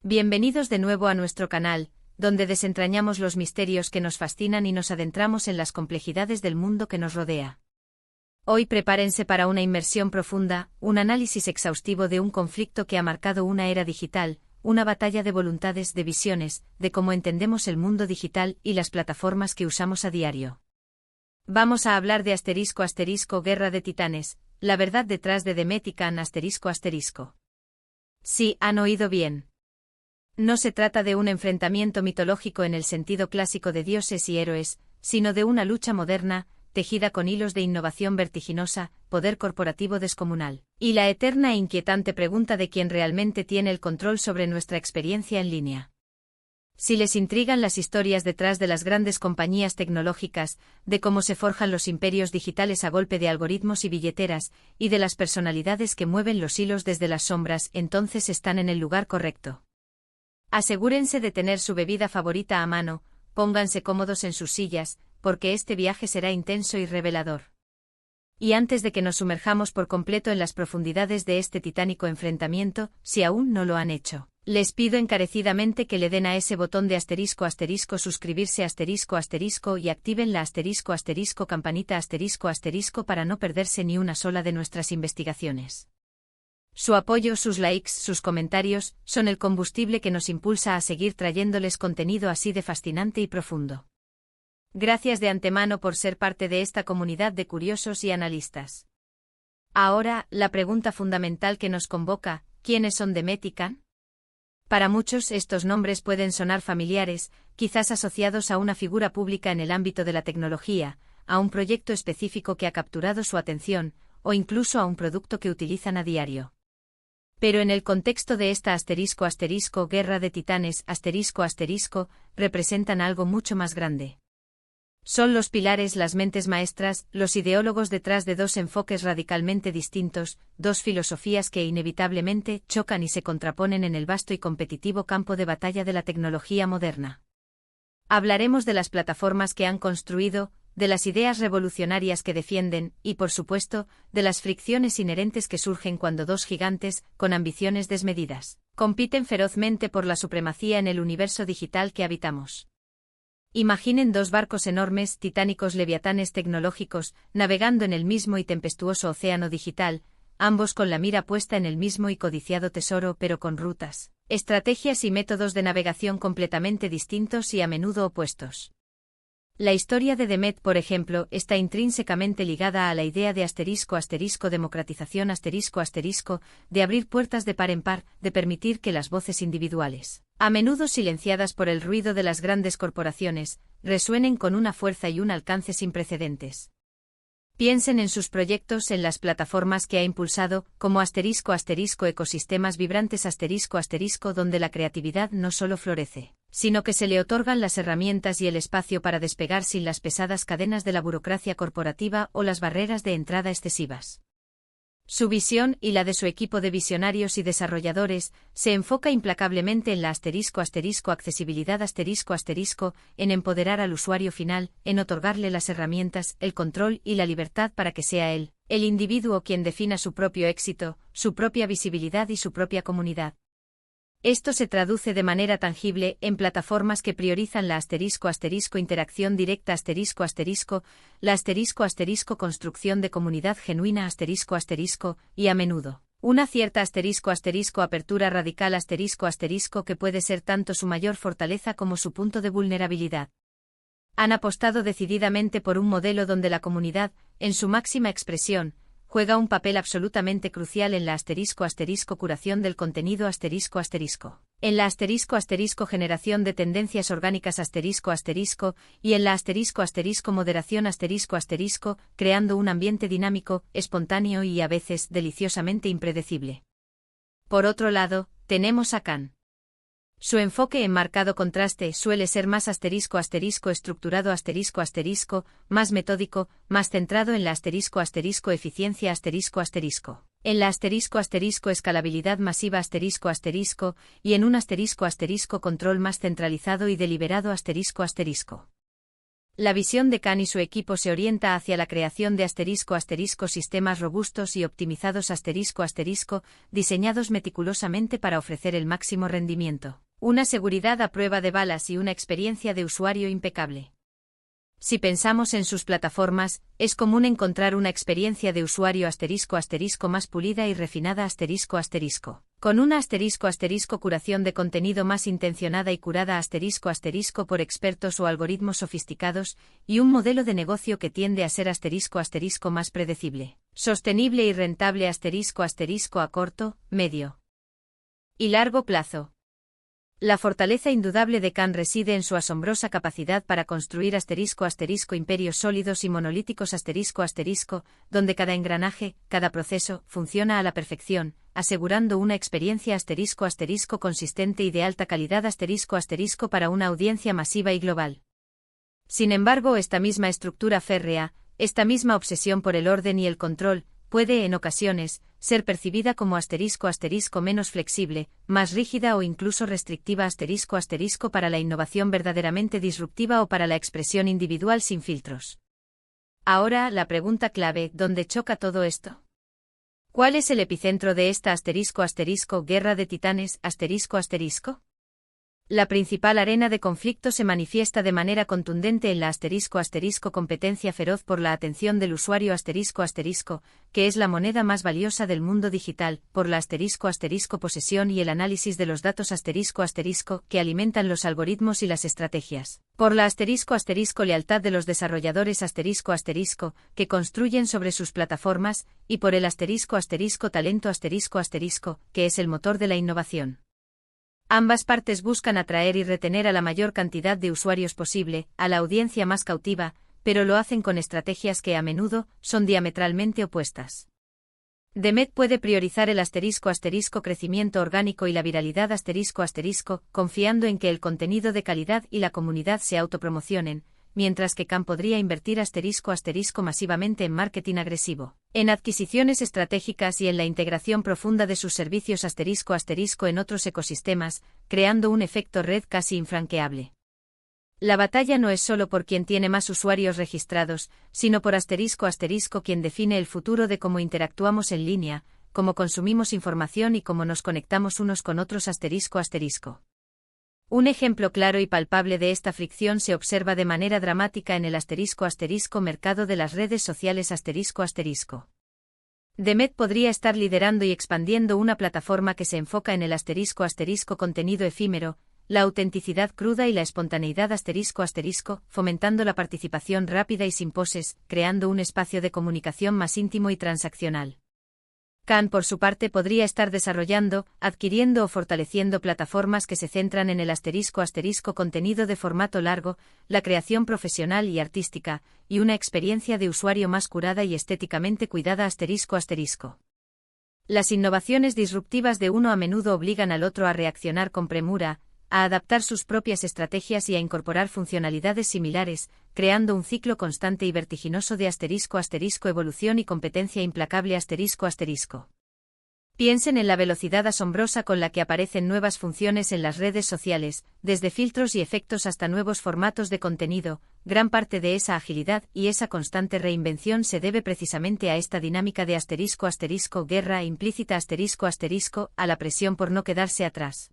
Bienvenidos de nuevo a nuestro canal, donde desentrañamos los misterios que nos fascinan y nos adentramos en las complejidades del mundo que nos rodea. Hoy prepárense para una inmersión profunda, un análisis exhaustivo de un conflicto que ha marcado una era digital, una batalla de voluntades, de visiones, de cómo entendemos el mundo digital y las plataformas que usamos a diario. Vamos a hablar de *** Guerra de Titanes, la verdad detrás de Demet y Can ***. Sí, han oído bien. No se trata de un enfrentamiento mitológico en el sentido clásico de dioses y héroes, sino de una lucha moderna, tejida con hilos de innovación vertiginosa, poder corporativo descomunal, y la eterna e inquietante pregunta de quién realmente tiene el control sobre nuestra experiencia en línea. Si les intrigan las historias detrás de las grandes compañías tecnológicas, de cómo se forjan los imperios digitales a golpe de algoritmos y billeteras, y de las personalidades que mueven los hilos desde las sombras, entonces están en el lugar correcto. Asegúrense de tener su bebida favorita a mano, pónganse cómodos en sus sillas, porque este viaje será intenso y revelador. Y antes de que nos sumerjamos por completo en las profundidades de este titánico enfrentamiento, si aún no lo han hecho, les pido encarecidamente que le den a ese botón de *** suscribirse *** y activen la *** campanita *** para no perderse ni una sola de nuestras investigaciones. Su apoyo, sus likes, sus comentarios, son el combustible que nos impulsa a seguir trayéndoles contenido así de fascinante y profundo. Gracias de antemano por ser parte de esta comunidad de curiosos y analistas. Ahora, la pregunta fundamental que nos convoca: ¿quiénes son Demet y Can? Para muchos estos nombres pueden sonar familiares, quizás asociados a una figura pública en el ámbito de la tecnología, a un proyecto específico que ha capturado su atención, o incluso a un producto que utilizan a diario. Pero en el contexto de esta *** Guerra de Titanes *** representan algo mucho más grande. Son los pilares, las mentes maestras, los ideólogos detrás de dos enfoques radicalmente distintos, dos filosofías que inevitablemente chocan y se contraponen en el vasto y competitivo campo de batalla de la tecnología moderna. Hablaremos de las plataformas que han construido, de las ideas revolucionarias que defienden, y por supuesto, de las fricciones inherentes que surgen cuando dos gigantes, con ambiciones desmedidas, compiten ferozmente por la supremacía en el universo digital que habitamos. Imaginen dos barcos enormes, titánicos leviatanes tecnológicos, navegando en el mismo y tempestuoso océano digital, ambos con la mira puesta en el mismo y codiciado tesoro, pero con rutas, estrategias y métodos de navegación completamente distintos y a menudo opuestos. La historia de Demet, por ejemplo, está intrínsecamente ligada a la idea de *** democratización ***, de abrir puertas de par en par, de permitir que las voces individuales, a menudo silenciadas por el ruido de las grandes corporaciones, resuenen con una fuerza y un alcance sin precedentes. Piensen en sus proyectos, en las plataformas que ha impulsado, como *** ecosistemas vibrantes *** donde la creatividad no solo florece, sino que se le otorgan las herramientas y el espacio para despegar sin las pesadas cadenas de la burocracia corporativa o las barreras de entrada excesivas. Su visión, y la de su equipo de visionarios y desarrolladores, se enfoca implacablemente en la accesibilidad en empoderar al usuario final, en otorgarle las herramientas, el control y la libertad para que sea él, el individuo quien defina su propio éxito, su propia visibilidad y su propia comunidad. Esto se traduce de manera tangible en plataformas que priorizan la *** interacción directa la *** construcción de comunidad genuina y a menudo, una cierta *** apertura radical que puede ser tanto su mayor fortaleza como su punto de vulnerabilidad. Han apostado decididamente por un modelo donde la comunidad, en su máxima expresión, juega un papel absolutamente crucial en la *** curación del contenido en la *** generación de tendencias orgánicas y en la *** moderación creando un ambiente dinámico, espontáneo y a veces deliciosamente impredecible. Por otro lado, tenemos a Can. Su enfoque en marcado contraste suele ser más estructurado más metódico, más centrado en la eficiencia en la escalabilidad masiva y en un control más centralizado y deliberado La visión de Khan y su equipo se orienta hacia la creación de sistemas robustos y optimizados diseñados meticulosamente para ofrecer el máximo rendimiento, una seguridad a prueba de balas y una experiencia de usuario impecable. Si pensamos en sus plataformas, es común encontrar una experiencia de usuario más pulida y refinada con una curación de contenido más intencionada y curada por expertos o algoritmos sofisticados, y un modelo de negocio que tiende a ser más predecible, sostenible y rentable a corto, medio y largo plazo. La fortaleza indudable de Khan reside en su asombrosa capacidad para construir imperios sólidos y monolíticos donde cada engranaje, cada proceso, funciona a la perfección, asegurando una experiencia consistente y de alta calidad para una audiencia masiva y global. Sin embargo, esta misma estructura férrea, esta misma obsesión por el orden y el control, puede, en ocasiones, ser percibida como menos flexible, más rígida o incluso restrictiva para la innovación verdaderamente disruptiva o para la expresión individual sin filtros. Ahora, la pregunta clave, ¿dónde choca todo esto? ¿Cuál es el epicentro de esta guerra de titanes? La principal arena de conflicto se manifiesta de manera contundente en la competencia feroz por la atención del usuario que es la moneda más valiosa del mundo digital, por la posesión y el análisis de los datos que alimentan los algoritmos y las estrategias, por la lealtad de los desarrolladores que construyen sobre sus plataformas, y por el talento que es el motor de la innovación. Ambas partes buscan atraer y retener a la mayor cantidad de usuarios posible, a la audiencia más cautiva, pero lo hacen con estrategias que a menudo son diametralmente opuestas. Demet puede priorizar el crecimiento orgánico y la viralidad confiando en que el contenido de calidad y la comunidad se autopromocionen, mientras que Khan podría invertir masivamente en marketing agresivo, en adquisiciones estratégicas y en la integración profunda de sus servicios en otros ecosistemas, creando un efecto red casi infranqueable. La batalla no es solo por quien tiene más usuarios registrados, sino por quien define el futuro de cómo interactuamos en línea, cómo consumimos información y cómo nos conectamos unos con otros Un ejemplo claro y palpable de esta fricción se observa de manera dramática en el mercado de las redes sociales Demet podría estar liderando y expandiendo una plataforma que se enfoca en el contenido efímero, la autenticidad cruda y la espontaneidad fomentando la participación rápida y sin poses, creando un espacio de comunicación más íntimo y transaccional. Khan, por su parte, podría estar desarrollando, adquiriendo o fortaleciendo plataformas que se centran en el contenido de formato largo, la creación profesional y artística, y una experiencia de usuario más curada y estéticamente cuidada Las innovaciones disruptivas de uno a menudo obligan al otro a reaccionar con premura, a adaptar sus propias estrategias y a incorporar funcionalidades similares, creando un ciclo constante y vertiginoso de evolución y competencia implacable Piensen en la velocidad asombrosa con la que aparecen nuevas funciones en las redes sociales, desde filtros y efectos hasta nuevos formatos de contenido. Gran parte de esa agilidad y esa constante reinvención se debe precisamente a esta dinámica de guerra implícita a la presión por no quedarse atrás.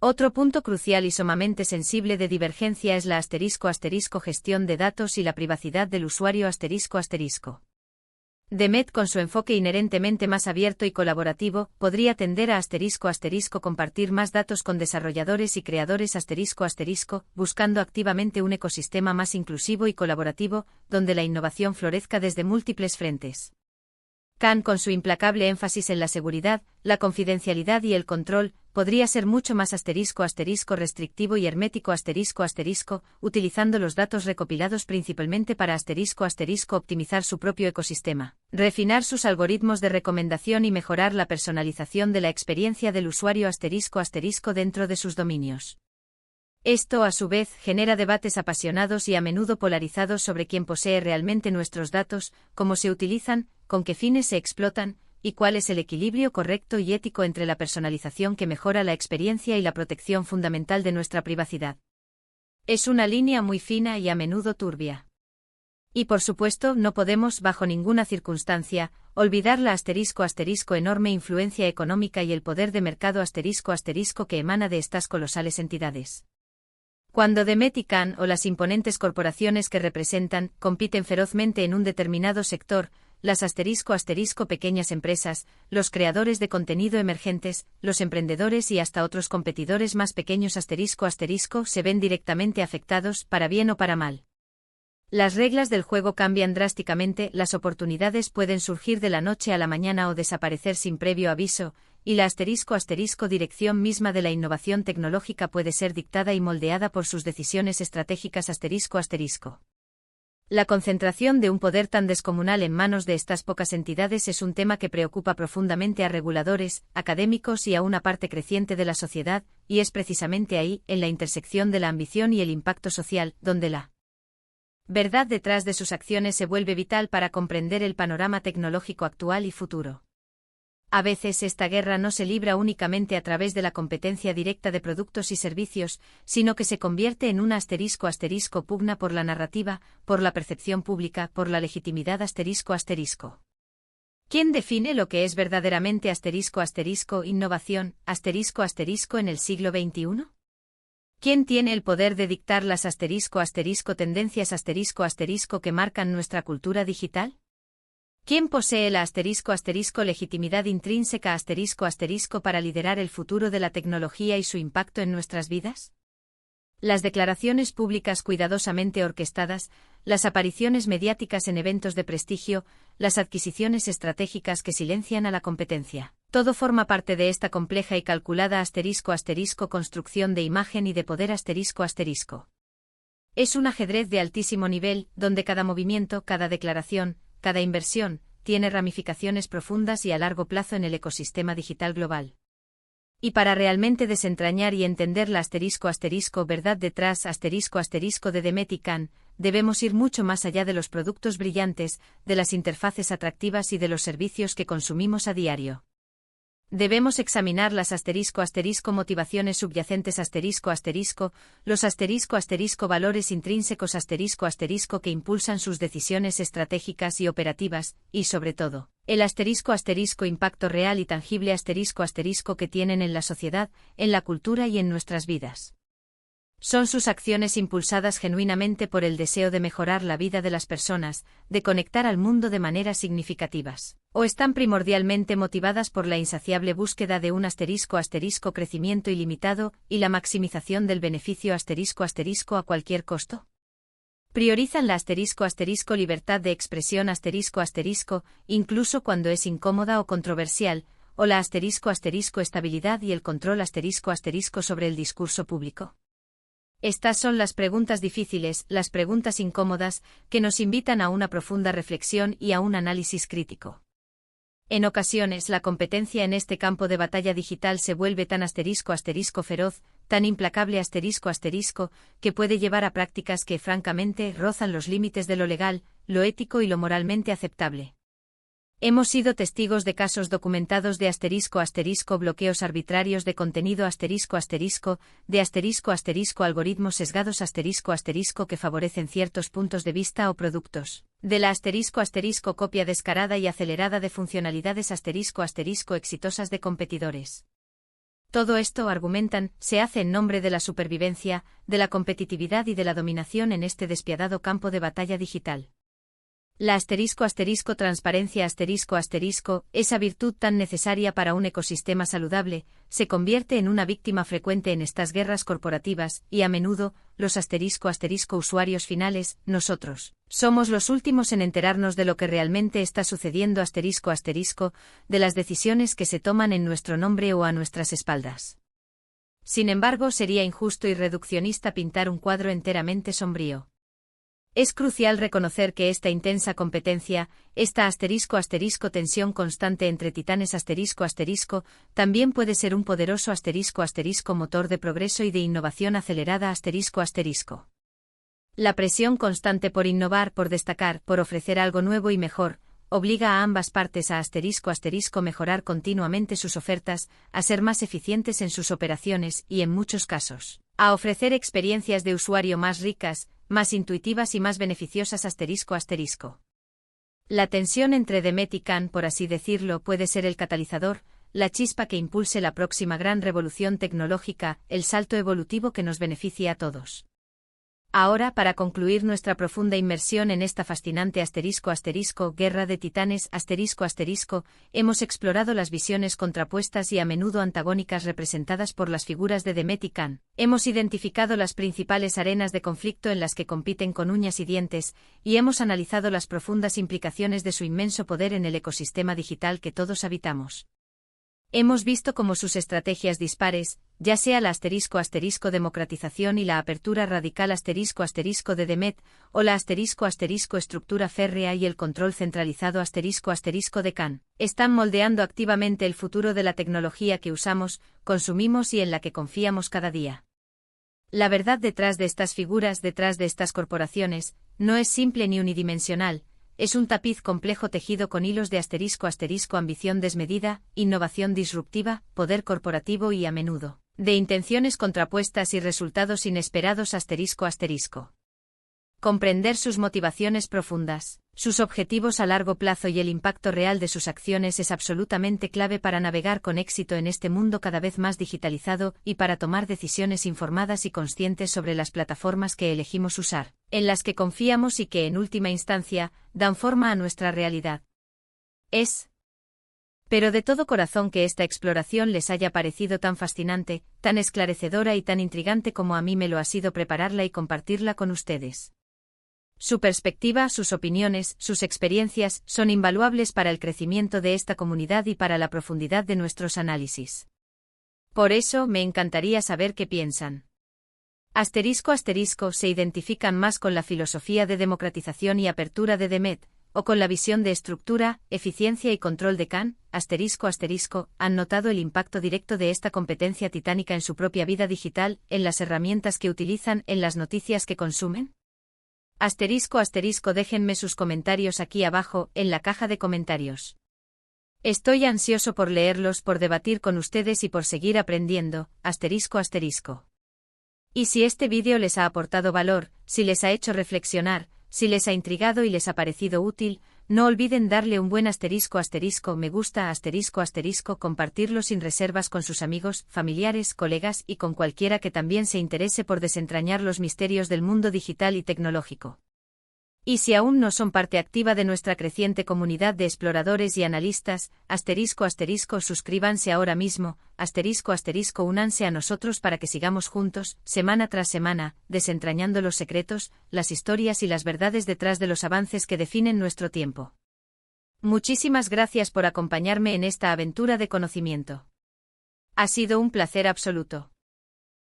Otro punto crucial y sumamente sensible de divergencia es la gestión de datos y la privacidad del usuario Demet, con su enfoque inherentemente más abierto y colaborativo, podría tender a compartir más datos con desarrolladores y creadores buscando activamente un ecosistema más inclusivo y colaborativo, donde la innovación florezca desde múltiples frentes. Khan, con su implacable énfasis en la seguridad, la confidencialidad y el control, podría ser mucho más restrictivo y hermético utilizando los datos recopilados principalmente para optimizar su propio ecosistema, refinar sus algoritmos de recomendación y mejorar la personalización de la experiencia del usuario dentro de sus dominios. Esto, a su vez, genera debates apasionados y a menudo polarizados sobre quién posee realmente nuestros datos, cómo se utilizan, con qué fines se explotan, y cuál es el equilibrio correcto y ético entre la personalización que mejora la experiencia y la protección fundamental de nuestra privacidad. Es una línea muy fina y a menudo turbia. Y por supuesto, no podemos, bajo ninguna circunstancia, olvidar la enorme influencia económica y el poder de mercado que emana de estas colosales entidades. Cuando Demet y Can o las imponentes corporaciones que representan compiten ferozmente en un determinado sector, las pequeñas empresas, los creadores de contenido emergentes, los emprendedores y hasta otros competidores más pequeños se ven directamente afectados, para bien o para mal. Las reglas del juego cambian drásticamente, las oportunidades pueden surgir de la noche a la mañana o desaparecer sin previo aviso, y la dirección misma de la innovación tecnológica puede ser dictada y moldeada por sus decisiones estratégicas La concentración de un poder tan descomunal en manos de estas pocas entidades es un tema que preocupa profundamente a reguladores, académicos y a una parte creciente de la sociedad, y es precisamente ahí, en la intersección de la ambición y el impacto social, donde la verdad detrás de sus acciones se vuelve vital para comprender el panorama tecnológico actual y futuro. A veces esta guerra no se libra únicamente a través de la competencia directa de productos y servicios, sino que se convierte en una pugna por la narrativa, por la percepción pública, por la legitimidad ¿Quién define lo que es verdaderamente innovación en el siglo XXI? ¿Quién tiene el poder de dictar las tendencias que marcan nuestra cultura digital? ¿Quién posee la legitimidad intrínseca para liderar el futuro de la tecnología y su impacto en nuestras vidas? Las declaraciones públicas cuidadosamente orquestadas, las apariciones mediáticas en eventos de prestigio, las adquisiciones estratégicas que silencian a la competencia. Todo forma parte de esta compleja y calculada construcción de imagen y de poder Es un ajedrez de altísimo nivel, donde cada movimiento, cada declaración, cada inversión, tiene ramificaciones profundas y a largo plazo en el ecosistema digital global. Y para realmente desentrañar y entender la verdad detrás de Demet y Can, debemos ir mucho más allá de los productos brillantes, de las interfaces atractivas y de los servicios que consumimos a diario. Debemos examinar las motivaciones subyacentes los valores intrínsecos que impulsan sus decisiones estratégicas y operativas, y sobre todo, el impacto real y tangible que tienen en la sociedad, en la cultura y en nuestras vidas. Son sus acciones impulsadas genuinamente por el deseo de mejorar la vida de las personas, de conectar al mundo de maneras significativas, o están primordialmente motivadas por la insaciable búsqueda de un crecimiento ilimitado y la maximización del beneficio a cualquier costo. Priorizan la libertad de expresión incluso cuando es incómoda o controversial, o la estabilidad y el control sobre el discurso público. Estas son las preguntas difíciles, las preguntas incómodas, que nos invitan a una profunda reflexión y a un análisis crítico. En ocasiones la competencia en este campo de batalla digital se vuelve tan feroz, tan implacable que puede llevar a prácticas que francamente rozan los límites de lo legal, lo ético y lo moralmente aceptable. Hemos sido testigos de casos documentados de bloqueos arbitrarios de contenido de algoritmos sesgados que favorecen ciertos puntos de vista o productos, de la copia descarada y acelerada de funcionalidades exitosas de competidores. Todo esto, argumentan, se hace en nombre de la supervivencia, de la competitividad y de la dominación en este despiadado campo de batalla digital. La transparencia esa virtud tan necesaria para un ecosistema saludable, se convierte en una víctima frecuente en estas guerras corporativas, y a menudo, los usuarios finales, nosotros, somos los últimos en enterarnos de lo que realmente está sucediendo de las decisiones que se toman en nuestro nombre o a nuestras espaldas. Sin embargo, sería injusto y reduccionista pintar un cuadro enteramente sombrío. Es crucial reconocer que esta intensa competencia, esta tensión constante entre titanes también puede ser un poderoso motor de progreso y de innovación acelerada La presión constante por innovar, por destacar, por ofrecer algo nuevo y mejor, obliga a ambas partes a mejorar continuamente sus ofertas, a ser más eficientes en sus operaciones y, en muchos casos, A ofrecer experiencias de usuario más ricas, más intuitivas y más beneficiosas ***. La tensión entre Demet y Khan, por así decirlo, puede ser el catalizador, la chispa que impulse la próxima gran revolución tecnológica, el salto evolutivo que nos beneficie a todos. Ahora, para concluir nuestra profunda inmersión en esta fascinante ***guerra de titanes ***, hemos explorado las visiones contrapuestas y a menudo antagónicas representadas por las figuras de Demet y Khan. Hemos identificado las principales arenas de conflicto en las que compiten con uñas y dientes, y hemos analizado las profundas implicaciones de su inmenso poder en el ecosistema digital que todos habitamos. Hemos visto cómo sus estrategias dispares, ya sea la ***democratización y la apertura radical ***de Demet, o la ***estructura férrea y el control centralizado ***de Khan, están moldeando activamente el futuro de la tecnología que usamos, consumimos y en la que confiamos cada día. La verdad detrás de estas figuras, detrás de estas corporaciones, no es simple ni unidimensional. Es un tapiz complejo tejido con hilos de ***, ambición desmedida, innovación disruptiva, poder corporativo y, a menudo, de intenciones contrapuestas y resultados inesperados ***. Comprender sus motivaciones profundas, sus objetivos a largo plazo y el impacto real de sus acciones es absolutamente clave para navegar con éxito en este mundo cada vez más digitalizado y para tomar decisiones informadas y conscientes sobre las plataformas que elegimos usar, en las que confiamos y que, en última instancia, dan forma a nuestra realidad. Pero de todo corazón que esta exploración les haya parecido tan fascinante, tan esclarecedora y tan intrigante como a mí me lo ha sido prepararla y compartirla con ustedes. Su perspectiva, sus opiniones, sus experiencias son invaluables para el crecimiento de esta comunidad y para la profundidad de nuestros análisis. Por eso, me encantaría saber qué piensan. ***, se identifican más con la filosofía de democratización y apertura de Demet, o con la visión de estructura, eficiencia y control de Khan, ***, han notado el impacto directo de esta competencia titánica en su propia vida digital, en las herramientas que utilizan, en las noticias que consumen? Déjenme sus comentarios aquí abajo, en la caja de comentarios. Estoy ansioso por leerlos, por debatir con ustedes y por seguir aprendiendo, ***. Y si este vídeo les ha aportado valor, si les ha hecho reflexionar, si les ha intrigado y les ha parecido útil, no olviden darle un buen ***, me gusta ***, compartirlo sin reservas con sus amigos, familiares, colegas y con cualquiera que también se interese por desentrañar los misterios del mundo digital y tecnológico. Y si aún no son parte activa de nuestra creciente comunidad de exploradores y analistas, ***, suscríbanse ahora mismo, únanse a nosotros para que sigamos juntos, semana tras semana, desentrañando los secretos, las historias y las verdades detrás de los avances que definen nuestro tiempo. Muchísimas gracias por acompañarme en esta aventura de conocimiento. Ha sido un placer absoluto.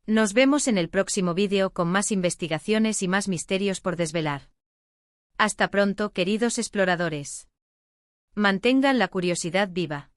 Nos vemos en el próximo vídeo con más investigaciones y más misterios por desvelar. Hasta pronto, queridos exploradores. Mantengan la curiosidad viva.